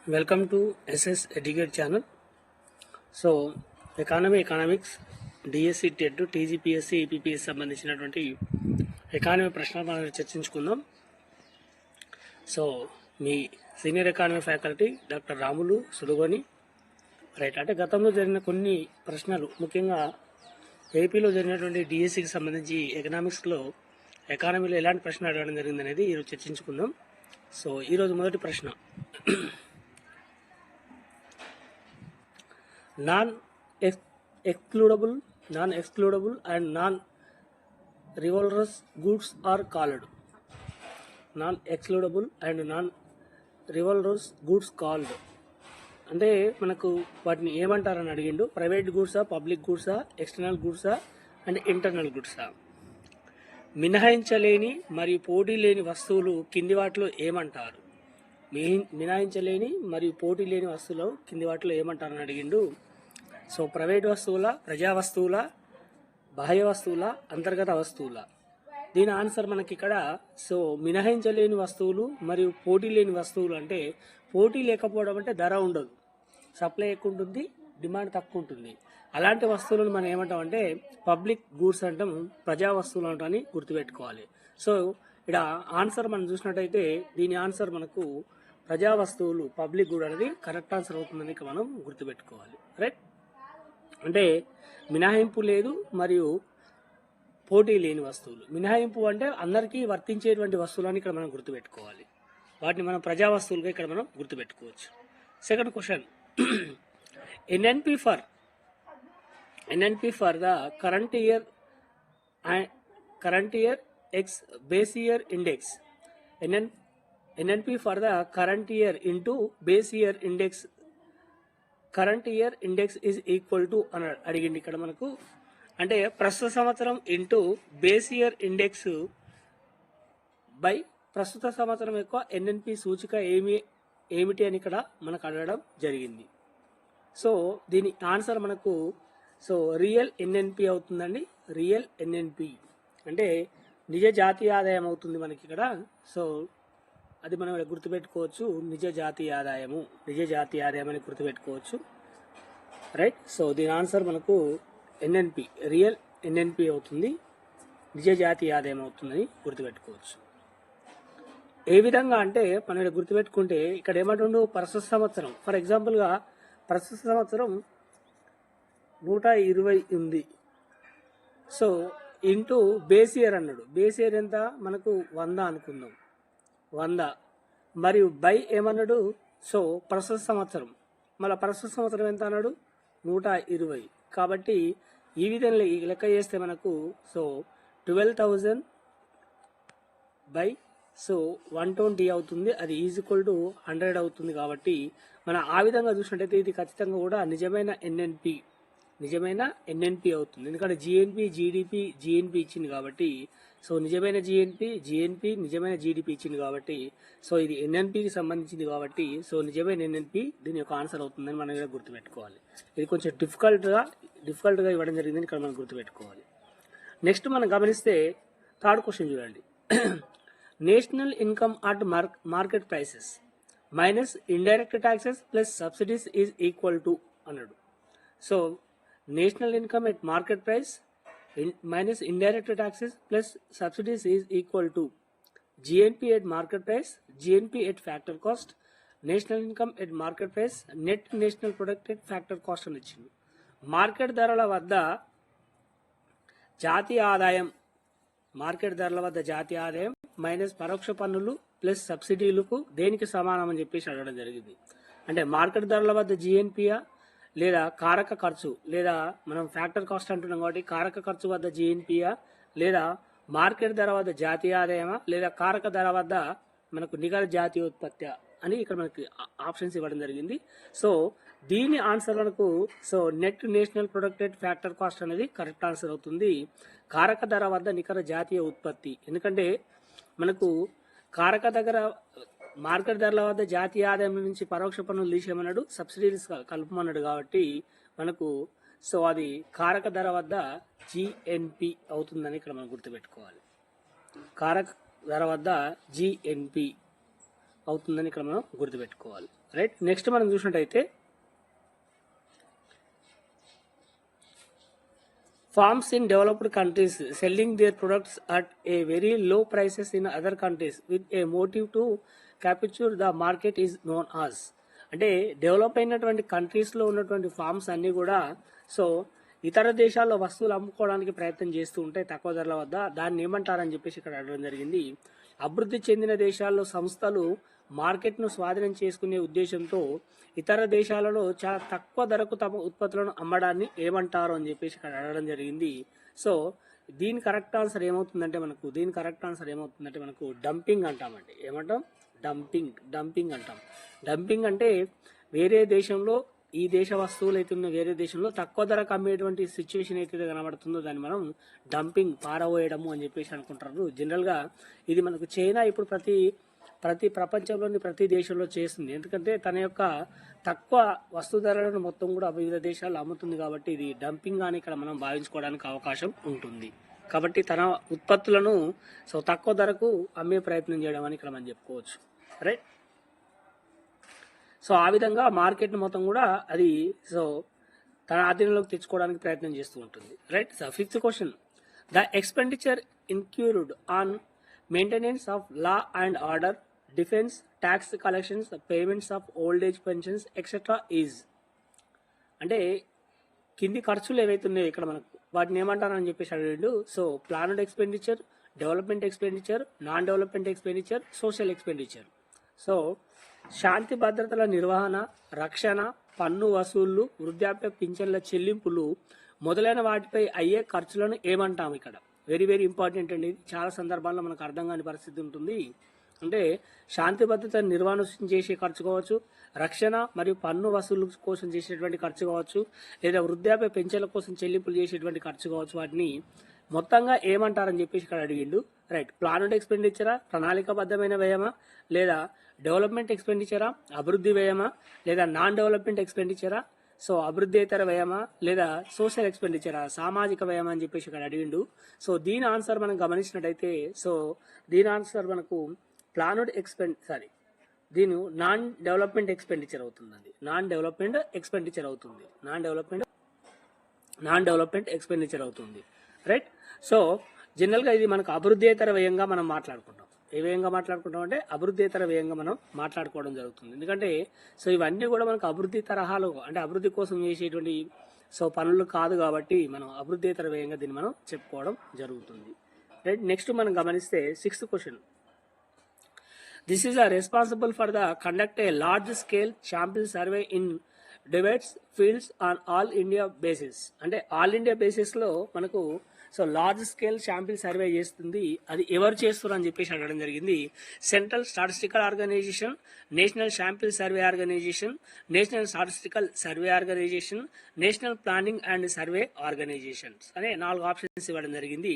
Welcome to SS educate channel. So economics DSC TET TGPSC ఈపీపీఎస్ సంబంధించినటువంటి economy ప్రశ్నలు మనం చర్చించుకుందాం. సో మీ senior economy faculty doctor Ramulu Sudugoni right. అంటే గతంలో జరిగిన కొన్ని ప్రశ్నలు, ముఖ్యంగా ఏపీలో జరిగినటువంటి డిఎస్సికి సంబంధించి ఎకనామిక్స్లో ఎకానమీలో ఎలాంటి ప్రశ్న అడగడం జరిగింది అనేది ఈరోజు చర్చించుకుందాం. సో ఈరోజు మొదటి ప్రశ్న, non excludable and non rivalrous goods are called. Non excludable and non rivalrous goods called అంటే మనకు వాటిని ఏమంటారని అడిగిండు. ప్రైవేట్ గూడ్సా, పబ్లిక్ గూడ్సా, ఎక్స్టర్నల్ గూడ్సా అండ్ ఇంటర్నల్ గూడ్సా? మినహాయించలేని మరియు పోటీ లేని వస్తువులు కింది వాటిలో ఏమంటారు? మినహాయించలేని మరియు పోటీ లేని వస్తువులు కింది వాటిలో ఏమంటారని అడిగిండు. సో ప్రైవేట్ వస్తువుల, ప్రజా వస్తువుల, బాహ్య వస్తువుల, అంతర్గత వస్తువుల? దీని ఆన్సర్ మనకి ఇక్కడ సో మినహాయించలేని వస్తువులు మరియు పోటీ లేని వస్తువులు అంటే పోటీ లేకపోవడం అంటే ధర ఉండదు, సప్లై ఎక్కువ ఉంటుంది, డిమాండ్ తక్కువ ఉంటుంది. అలాంటి వస్తువులను మనం ఏమంటామంటే పబ్లిక్ గూడ్స్ అంటాం, ప్రజా వస్తువులు అంటామని గుర్తుపెట్టుకోవాలి. సో ఇక్కడ ఆన్సర్ మనం చూసినట్టయితే దీని ఆన్సర్ మనకు ప్రజా వస్తువులు, పబ్లిక్ గూడ్ అనేది కరెక్ట్ ఆన్సర్ అవుతుందని మనం గుర్తుపెట్టుకోవాలి. రైట్. అంటే మినహాయింపు లేదు మరియు పోటీ లేని వస్తువులు. మినహాయింపు అంటే అందరికీ వర్తించేటువంటి వస్తువులని ఇక్కడ మనం గుర్తుపెట్టుకోవాలి. వాటిని మనం ప్రజా వస్తువులుగా ఇక్కడ మనం గుర్తుపెట్టుకోవచ్చు. Second question, NNP for the current year X base year index. NNP for the current year into base year index, current year index is equal to అని అడిగింది ఇక్కడ మనకు. అంటే ప్రస్తుత సంవత్సరం into base year index by ప్రస్తుత సంవత్సరం యొక్క ఎన్ఎన్పి సూచిక ఏమిటి అని ఇక్కడ మనకు అడగడం జరిగింది. సో దీని ఆన్సర్ మనకు సో రియల్ ఎన్ఎన్పి అవుతుందండి. రియల్ ఎన్ఎన్పి అంటే నిజ జాతీయ ఆదాయం అవుతుంది మనకి ఇక్కడ. సో అది మనం గుర్తుపెట్టుకోవచ్చు, నిజ జాతీయ ఆదాయం అని గుర్తుపెట్టుకోవచ్చు. రైట్. సో దీని ఆన్సర్ మనకు ఎన్ఎన్పి, రియల్ ఎన్ఎన్పి అవుతుంది, నిజ జాతీయ ఆదాయం అవుతుందని గుర్తుపెట్టుకోవచ్చు. ఏ విధంగా అంటే మనం ఇక్కడ గుర్తుపెట్టుకుంటే ఇక్కడ ఏమంటుండు, ప్రస్తుత సంవత్సరం, ఫర్ ఎగ్జాంపుల్గా ప్రస్తుత సంవత్సరం 120 ఉంది. సో ఇంటూ బేస్ ఇయర్ అన్నాడు. బేస్ ఇయర్ ఎంత మనకు 100 అనుకుందాం, 100 మరియు బై ఏమన్నాడు, సో ప్రస్తుత సంవత్సరం, మళ్ళీ ప్రస్తుత సంవత్సరం ఎంత అన్నాడు, 120. కాబట్టి ఈ విధంగా లెక్క చేస్తే మనకు సో 12,000 బై సో 120 అవుతుంది, అది ఈజ్ ఈక్వల్ టు 100 అవుతుంది. కాబట్టి మనం ఆ విధంగా చూసినట్టయితే ఇది ఖచ్చితంగా కూడా నిజమైన ఎన్ఎన్పి అవుతుంది. ఎందుకంటే జిఎన్పి, జిఎన్పి ఇచ్చింది కాబట్టి, సో నిజమైన జిఎన్పి నిజమైన జీడిపి ఇచ్చింది కాబట్టి, సో ఇది ఎన్ఎన్పికి సంబంధించింది కాబట్టి, సో నిజమైన ఎన్ఎన్పి దీని యొక్క ఆన్సర్ అవుతుందని మనం ఇక్కడ గుర్తుపెట్టుకోవాలి. ఇది కొంచెం డిఫికల్ట్గా ఇవ్వడం జరిగిందని ఇక్కడ మనం గుర్తుపెట్టుకోవాలి. నెక్స్ట్ మనం గమనిస్తే థర్డ్ క్వశ్చన్ చూడండి. National income at market prices minus indirect taxes plus subsidies is equal to అన్నాడు. So national income at market price minus indirect taxes plus subsidies is equal to GNP at market price, GNP at factor cost, national income at market price, net national product at factor cost అని ఇచ్చింది. Market ధరల వద్ద జాతీయ ఆదాయం minus పరోక్ష పన్నులు plus సబ్సిడీలకు దేనికి సమానం అని చెప్పేసి అడగడం జరిగింది. అంటే మార్కెట్ ధరల వద్ద జిఎన్పియా లేదా కారక ఖర్చు, లేదా మనం ఫ్యాక్టర్ కాస్ట్ అంటున్నాం కాబట్టి కారక ఖర్చు వద్ద జిఎన్పియా, లేదా మార్కెట్ ధర వద్ద జాతీయ ఆదాయమా, లేదా కారక ధర వద్ద మనకు నికర జాతీయ ఉత్పత్తి అని ఇక్కడ మనకి ఆప్షన్స్ ఇవ్వడం జరిగింది. సో దీని ఆన్సర్ మనకు so net national ప్రొడక్టెడ్ factor cost అనేది కరెక్ట్ ఆన్సర్ అవుతుంది. కారక ధర వద్ద నికర జాతీయ ఉత్పత్తి, ఎందుకంటే మనకు కారక దగ్గర మార్కెట్ ధరల వద్ద జాతీయ ఆదాయం నుంచి పరోక్ష పన్నులు తీసేయమన్నాడు, సబ్సిడీస్ కలుపమన్నాడు కాబట్టి మనకు సో అది కారక ధర వద్ద జిఎన్పి అవుతుందని ఇక్కడ మనం గుర్తుపెట్టుకోవాలి. కారక ధర వద్ద జిఎన్పి అవుతుందని ఇక్కడ మనం గుర్తుపెట్టుకోవాలి. రైట్, నెక్స్ట్ మనం చూసినట్టయితే farms in developed countries selling their products at a very low prices in other countries with a motive to capture the market is known as. అంటే డెవలప్ అయినటువంటి కంట్రీస్లో ఉన్నటువంటి ఫార్మ్స్ అన్నీ కూడా సో ఇతర దేశాల్లో వస్తువులు అమ్ముకోవడానికి ప్రయత్నం చేస్తూ ఉంటాయి తక్కువ ధరల వద్ద. దాన్ని ఏమంటారని చెప్పేసి ఇక్కడ అడగడం జరిగింది. అభివృద్ధి చెందిన దేశాల్లో సంస్థలు మార్కెట్ను స్వాధీనం చేసుకునే ఉద్దేశంతో ఇతర దేశాలలో చాలా తక్కువ ధరకు తమ ఉత్పత్తులను అమ్మడాన్ని ఏమంటారు అని చెప్పేసి ఇక్కడ అడగడం జరిగింది. సో దీని కరెక్ట్ ఆన్సర్ ఏమవుతుందంటే మనకు డంపింగ్ అంటామండి. ఏమంటాం? డంపింగ్ అంటాం. డంపింగ్ అంటే వేరే దేశంలో ఈ దేశ వస్తువులు అయితే ఉన్న వేరే దేశంలో తక్కువ ధరకు అమ్మేటువంటి సిచ్యువేషన్ అయితే కనబడుతుందో దాన్ని మనం డంపింగ్, పారవేయడము అని చెప్పేసి అనుకుంటారు. జనరల్గా ఇది మనకు చైనా ఇప్పుడు ప్రతి ప్రపంచంలోని ప్రతి దేశంలో చేస్తుంది. ఎందుకంటే తన యొక్క తక్కువ వస్తు ధరలను మొత్తం కూడా వివిధ దేశాల్లో అమ్ముతుంది కాబట్టి ఇది డంపింగ్ అని ఇక్కడ మనం భావించుకోవడానికి అవకాశం ఉంటుంది. కాబట్టి తన ఉత్పత్తులను సో తక్కువ ధరకు అమ్మే ప్రయత్నం చేయడం అని ఇక్కడ మనం చెప్పుకోవచ్చు. రైట్, సో ఆ విధంగా మార్కెట్ మొత్తం కూడా అది సో తన ఆధీనంలోకి తెచ్చుకోవడానికి ప్రయత్నం చేస్తూ ఉంటుంది. Right, so fifth question, the expenditure incurred on maintenance of law and order, defence, tax collections, payments of old age pensions etcetera is. అంటే కింది ఖర్చులు ఏవైతే ఉన్నాయో ఇక్కడ మనకు వాటిని ఏమంటారని చెప్పేసి అడిగాడు. So planned expenditure, development expenditure, non development expenditure, social expenditure. So శాంతి భద్రతల నిర్వహణ, రక్షణ, పన్ను వసూళ్లు, వృద్ధాప్య పింఛన్ల చెల్లింపులు మొదలైన వాటిపై అయ్యే ఖర్చులను ఏమంటాం? ఇక్కడ వెరీ వెరీ ఇంపార్టెంట్ అండి. చాలా సందర్భాల్లో మనకు అర్థం కాని పరిస్థితి ఉంటుంది. అంటే శాంతి భద్రత నిర్వహణ చేసే ఖర్చు కావచ్చు, రక్షణ మరియు పన్ను వసూలు కోసం చేసేటువంటి ఖర్చు కావచ్చు, లేదా వృద్ధాప్య పెన్షన్ల కోసం చెల్లింపులు చేసేటువంటి ఖర్చు కావచ్చు. వాటిని మొత్తంగా ఏమంటారని చెప్పేసి ఇక్కడ అడిగిండు. రైట్, ప్లానెడ్ ఎక్స్పెండిచరా, ప్రణాళికాబద్ధమైన వ్యయమా, లేదా డెవలప్మెంట్ ఎక్స్పెండిచరా, అభివృద్ధి వ్యయమా, లేదా నాన్ డెవలప్మెంట్ ఎక్స్పెండిచరా, సో అభివృద్ధేతర వ్యయమా, లేదా సోషల్ ఎక్స్పెండిచరా, సామాజిక వ్యయమా అని చెప్పేసి ఇక్కడ అడిగిండు. సో దీని ఆన్సర్ మనం గమనించినట్టయితే సో దీని ఆన్సర్ మనకు ప్లానెడ్ దీని నాన్ డెవలప్మెంట్ ఎక్స్పెండిచర్ అవుతుందండి. నాన్ డెవలప్మెంట్ ఎక్స్పెండిచర్ అవుతుంది. రైట్, సో జనరల్గా ఇది మనకు అభివృద్ధేతర వ్యయంగా మనం మాట్లాడుకుంటాం. ఏ వ్యయంగా మాట్లాడుకుంటాం అంటే అభివృద్ధేతర వ్యయంగా మనం మాట్లాడుకోవడం జరుగుతుంది. ఎందుకంటే సో ఇవన్నీ కూడా మనకు అభివృద్ధి తరహాలు అంటే అభివృద్ధి కోసం చేసేటువంటి సో పనులు కాదు కాబట్టి మనం అభివృద్ధేతర వ్యయంగా దీన్ని మనం చెప్పుకోవడం జరుగుతుంది. రైట్, నెక్స్ట్ మనం గమనిస్తే sixth question, this is responsible for the conduct a large scale sample survey in debates fields on all India basis. అంటే ఆల్ ఇండియా బేసిస్లో మనకు so large scale sample survey చేస్తుంది. అది ఎవరు చేస్తారు అని చెప్పేసి అడగడం జరిగింది. Central statistical organisation, national sample survey organisation, national statistical survey organisation, national planning and survey organisations అనే 4 ఆప్షన్స్ ఇవ్వడం జరిగింది.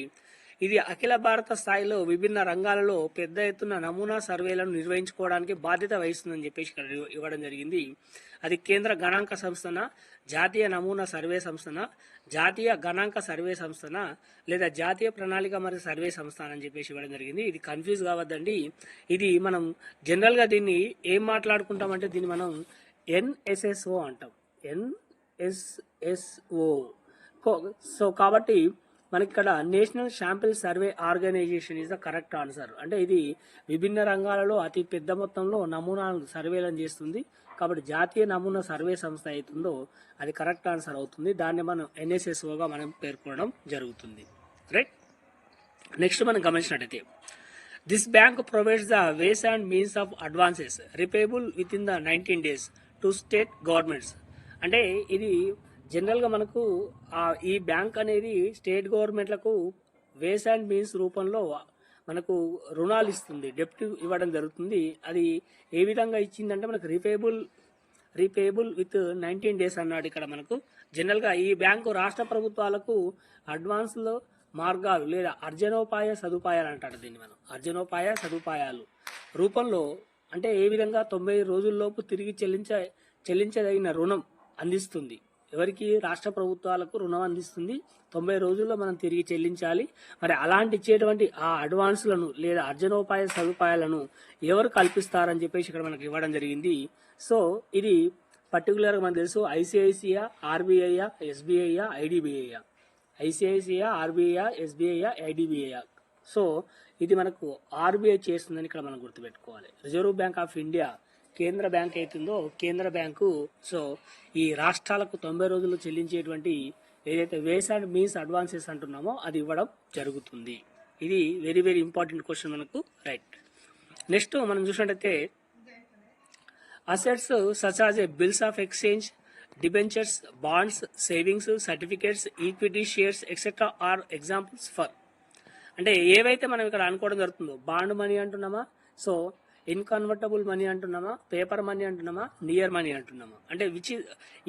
ఇది అఖిల భారత స్థాయిలో విభిన్న రంగాలలో పెద్ద ఎత్తున నమూనా సర్వేలను నిర్వహించుకోవడానికి బాధ్యత వహిస్తుందని చెప్పేసి ఇక్కడ ఇవ్వడం జరిగింది. అది కేంద్ర గణాంక సంస్థన, జాతీయ నమూనా సర్వే సంస్థన, జాతీయ గణాంక సర్వే సంస్థన, లేదా జాతీయ ప్రణాళిక మరియు సర్వే సంస్థ అని చెప్పేసి ఇవ్వడం జరిగింది. ఇది కన్ఫ్యూజ్ కావద్దండి. ఇది మనం జనరల్గా దీన్ని ఏం మాట్లాడుకుంటామంటే దీన్ని మనం NSSO అంటాం. NSSO. సో కాబట్టి మనకి ఇక్కడ national sample survey organisation is the correct answer. అంటే ఇది విభిన్న రంగాలలో అతి పెద్ద మొత్తంలో నమూనా సర్వేలను చేస్తుంది కాబట్టి జాతీయ నమూనా సర్వే సంస్థ అవుతుందో అది కరెక్ట్ ఆన్సర్ అవుతుంది. దాన్ని మనం NSSOగా మనం పేర్కొనడం జరుగుతుంది. రైట్, నెక్స్ట్ మనం గమనించినట్టయితే this bank provides the ways and means of advances repayable with in the 19 days to state governments. అంటే ఇది జనరల్గా మనకు ఈ బ్యాంక్ అనేది స్టేట్ గవర్నమెంట్లకు వేస్ అండ్ మీన్స్ రూపంలో మనకు రుణాలు ఇస్తుంది, డెప్ట్ ఇవ్వడం జరుగుతుంది. అది ఏ విధంగా ఇచ్చిందంటే మనకు రీపేబుల్ విత్ 19 days అన్నాడు ఇక్కడ మనకు. జనరల్గా ఈ బ్యాంకు రాష్ట్ర ప్రభుత్వాలకు అడ్వాన్స్లో మార్గాలు లేదా అర్జనోపాయ సదుపాయాలు అంటాడు దీన్ని మనం. అర్జనోపాయ సదుపాయాలు రూపంలో అంటే ఏ విధంగా 90 రోజుల్లోపు తిరిగి చెల్లించదగిన రుణం అందిస్తుంది. ఎవరికి? రాష్ట్ర ప్రభుత్వాలకు రుణం అందిస్తుంది. 90 రోజుల్లో మనం తిరిగి చెల్లించాలి. మరి అలాంటి ఇచ్చేటువంటి ఆ అడ్వాన్స్లను లేదా అర్జనోపాయ సదుపాయాలను ఎవరు కల్పిస్తారని చెప్పేసి ఇక్కడ మనకి ఇవ్వడం జరిగింది. సో ఇది పర్టికులర్గా మనకు తెలుసు ICICI, RBI, SBI, IDBI, ICICI, RBI, SBI, IDBI. So ఇది మనకు ఆర్బీఐ చేస్తుందని ఇక్కడ మనం గుర్తుపెట్టుకోవాలి. రిజర్వ్ బ్యాంక్ ఆఫ్ ఇండియా కేంద్ర బ్యాంక్ అవుతుందో కేంద్ర బ్యాంకు సో ఈ రాష్ట్రాలకు 90 రోజులు చెల్లించేటువంటి ఏదైతే వేస్ అండ్ మీన్స్ అడ్వాన్సెస్ అంటున్నామో అది ఇవ్వడం జరుగుతుంది. ఇది వెరీ వెరీ ఇంపార్టెంట్ క్వశ్చన్ మనకు. రైట్, నెక్స్ట్ మనం చూసినట్టయితే assets such as a bills of exchange, debentures, bonds, savings, certificates, equity shares etcetera are examples for. అంటే ఏవైతే మనం ఇక్కడ అనుకోవడం జరుగుతుందో బాండ్ మనీ అంటున్నామా, సో ఇన్కన్వర్టబుల్ మనీ అంటున్నామా, పేపర్ మనీ అంటున్నామా, నియర్ మనీ అంటున్నామా, అంటే విచ్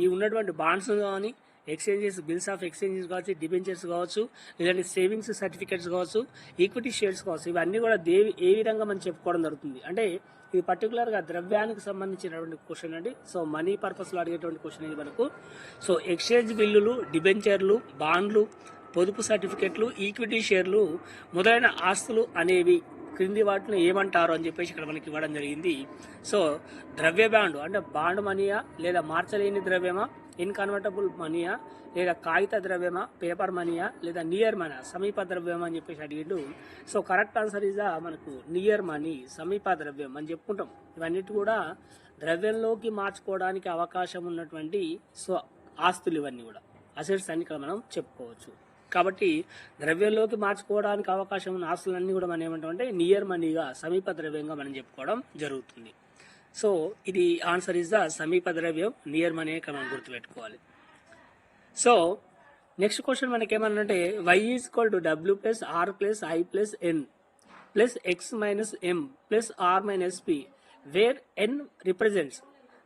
ఈ ఉన్నటువంటి బాండ్స్ కానీ ఎక్స్చేంజెస్, బిల్స్ ఆఫ్ ఎక్స్చేంజెస్ కావచ్చు, డిబెంచర్స్ కావచ్చు, లేదంటే సేవింగ్స్ సర్టిఫికేట్స్ కావచ్చు, ఈక్విటీ షేర్స్ కావచ్చు, ఇవన్నీ కూడా ఏ విధంగా మనం చెప్పుకోవడం జరుగుతుంది. అంటే ఇది పర్టికులర్గా ద్రవ్యానికి సంబంధించినటువంటి క్వశ్చన్ అండి. సో మనీ పర్పస్లో అడిగేటువంటి క్వశ్చన్ ఇది మనకు. సో ఎక్స్చేంజ్ బిల్లులు, డిబెంచర్లు, బాండ్లు, పొదుపు సర్టిఫికెట్లు, ఈక్విటీ షేర్లు మొదలైన ఆస్తులు అనేవి క్రింది వాటిని ఏమంటారు అని చెప్పేసి ఇక్కడ మనకి ఇవ్వడం జరిగింది. సో ద్రవ్య బాండ్ అంటే బాండ్ మనీయా లేదా మార్చలేని ద్రవ్యమా, ఇన్కన్వర్టబుల్ మనీయా లేదా కాగిత ద్రవ్యమా, పేపర్ మనీయా లేదా నియర్ మనీ సమీప ద్రవ్యమా అని చెప్పేసి అడిగిండు. సో కరెక్ట్ ఆన్సర్ ఇస్ మనకు నియర్ మనీ, సమీప ద్రవ్యం అని చెప్పుకుంటాం. ఇవన్నిటి కూడా ద్రవ్యంలోకి మార్చుకోవడానికి అవకాశం ఉన్నటువంటి సో ఆస్తులు ఇవన్నీ కూడా అసెట్స్ అని ఇక్కడ మనం చెప్పుకోవచ్చు. కాబట్టి ద్రవ్యంలోకి మార్చుకోవడానికి అవకాశం ఉన్న ఆస్తులన్నీ కూడా మనం ఏమంటామంటే నియర్ మనీగా, సమీప ద్రవ్యంగా మనం చెప్పుకోవడం జరుగుతుంది. సో ఇది ఆన్సర్ ఇస్ ద సమీప ద్రవ్యం, నియర్ మనీ ఇక్కడ మనం గుర్తుపెట్టుకోవాలి. సో నెక్స్ట్ క్వశ్చన్ మనకి ఏమన్నంటే y is equal to w plus R plus I plus N plus X minus M plus R minus P where N represents.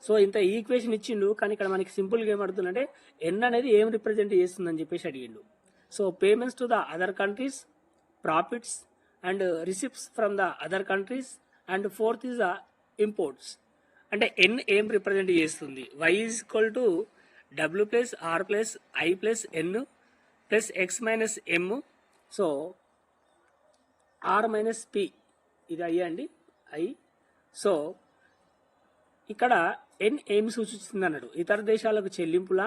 So ఇంత equation ఇచ్చిండు, కానీ ఇక్కడ మనకి సింపుల్గా ఏమడుతుందంటే ఎన్ అనేది ఏం రిప్రజెంట్ చేస్తుందని చెప్పేసి అడిగిండు. So payments to the other countries, profits and receipts from the other countries, and fourth is the imports. అంటే ఎన్ ఏం రిప్రజెంట్ చేస్తుంది? y is equal to w plus R plus I plus N plus X minus M, so R minus P, ఇది I అండి, I. So ఇక్కడ N ఏం సూచిస్తుంది అన్నాడు? ఇతర దేశాలకు చెల్లింపుల,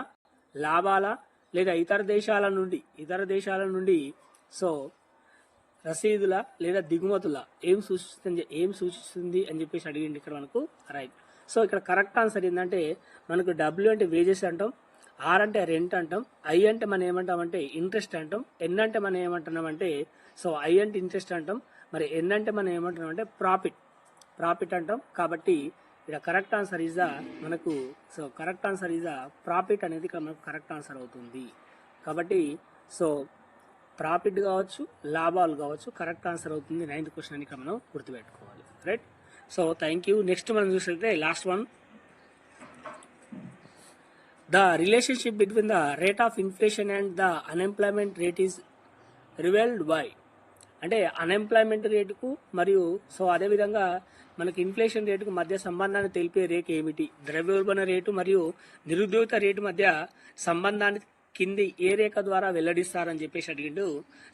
లాభాల లేదా ఇతర దేశాల నుండి సో రసీదుల లేదా దిగుమతుల ఏం సూచిస్తుంది అని చెప్పేసి అడిగింది ఇక్కడ మనకు. రైట్, సో ఇక్కడ కరెక్ట్ ఆన్సర్ ఏంటంటే మనకు డబ్ల్యూ అంటే వేజెస్ అంటాం, ఆర్ అంటే రెంట్ అంటాం, ఐ అంటే మనం ఏమంటామంటే ఇంట్రెస్ట్ అంటాం, ఎన్ అంటే మనం ఏమంటున్నామంటే సో ఐ అంటే ఇంట్రెస్ట్ అంటాం, మరి ఎన్ అంటే మనం ఏమంటున్నామంటే ప్రాఫిట్ అంటాం. కాబట్టి ఇక్కడ కరెక్ట్ ఆన్సర్ ఇస్ మనకు so correct answer is profit అనేది ఇక్కడ మనకు కరెక్ట్ ఆన్సర్ అవుతుంది. కాబట్టి సో ప్రాఫిట్ కావచ్చు, లాభాలు కావచ్చు, కరెక్ట్ ఆన్సర్ అవుతుంది 9th క్వశ్చన్ అని ఇక్కడ మనం గుర్తుపెట్టుకోవాలి. Right, so thank you. Next మనం చూసినట్లయితే last one, the relationship between the rate of inflation and the unemployment rate is revealed by. అంటే అన్ఎంప్లాయ్మెంట్ రేటుకు మరియు సో అదేవిధంగా మనకి ఇన్ఫ్లేషన్ రేటుకు మధ్య సంబంధాన్ని తెలిపే రేఖ ఏమిటి? ద్రవ్యోల్బణ రేటు మరియు నిరుద్యోగ రేటు మధ్య సంబంధాన్ని కింది ఏ రేఖ ద్వారా వెల్లడిస్తారని చెప్పేసి అడిగిండు.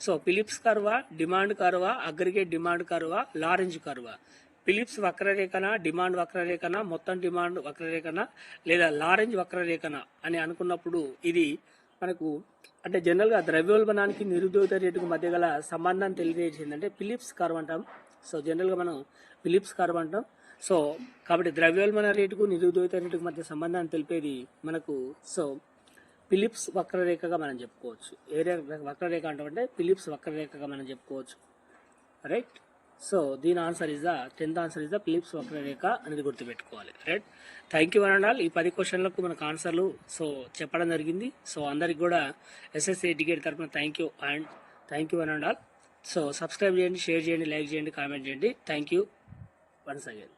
So Philips Karva, demand Karva, aggregate demand Karva, Lorenz Karva. Philips వక్రరేఖన, demand వక్రరేఖన, మొత్తం డిమాండ్ వక్రరేఖన లేదా లారెంజ్ వక్రరేఖన అని అనుకున్నప్పుడు ఇది మనకు అంటే జనరల్గా ద్రవ్యోల్బణానికి నిరుద్యోగ రేటుకు మధ్య గల సంబంధాన్ని తెలియజేసిందంటే ఫిలిప్స్ కర్వ్ అంటాం. సో జనరల్గా మనం ఫిలిప్స్ కర్వ్ అంటాం. సో కాబట్టి ద్రవ్యోల్బణ రేటుకు నిరుద్యోగ రేటుకు మధ్య సంబంధాన్ని తెలిపేది మనకు సో ఫిలిప్స్ వక్రరేఖగా మనం చెప్పుకోవచ్చు. ఏ వక్రరేఖ అంటామంటే ఫిలిప్స్ వక్రరేఖగా మనం చెప్పుకోవచ్చు. రైట్, సో దీని answer is the 10th answer is the Phillips వక్రరేఖ అనేది గుర్తుపెట్టుకోవాలి. రైట్, థ్యాంక్ యూ అనండాల్. ఈ 10 క్వశ్చన్లకు మనకు ఆన్సర్లు సో చెప్పడం జరిగింది. సో అందరికి కూడా ఎస్ఎస్సి ఎడ్యుకేట్ తరఫున థ్యాంక్ యూ అనండాల్. సో సబ్స్క్రైబ్ చేయండి, షేర్ చేయండి, లైక్ చేయండి, కామెంట్ చేయండి. Thank you once again.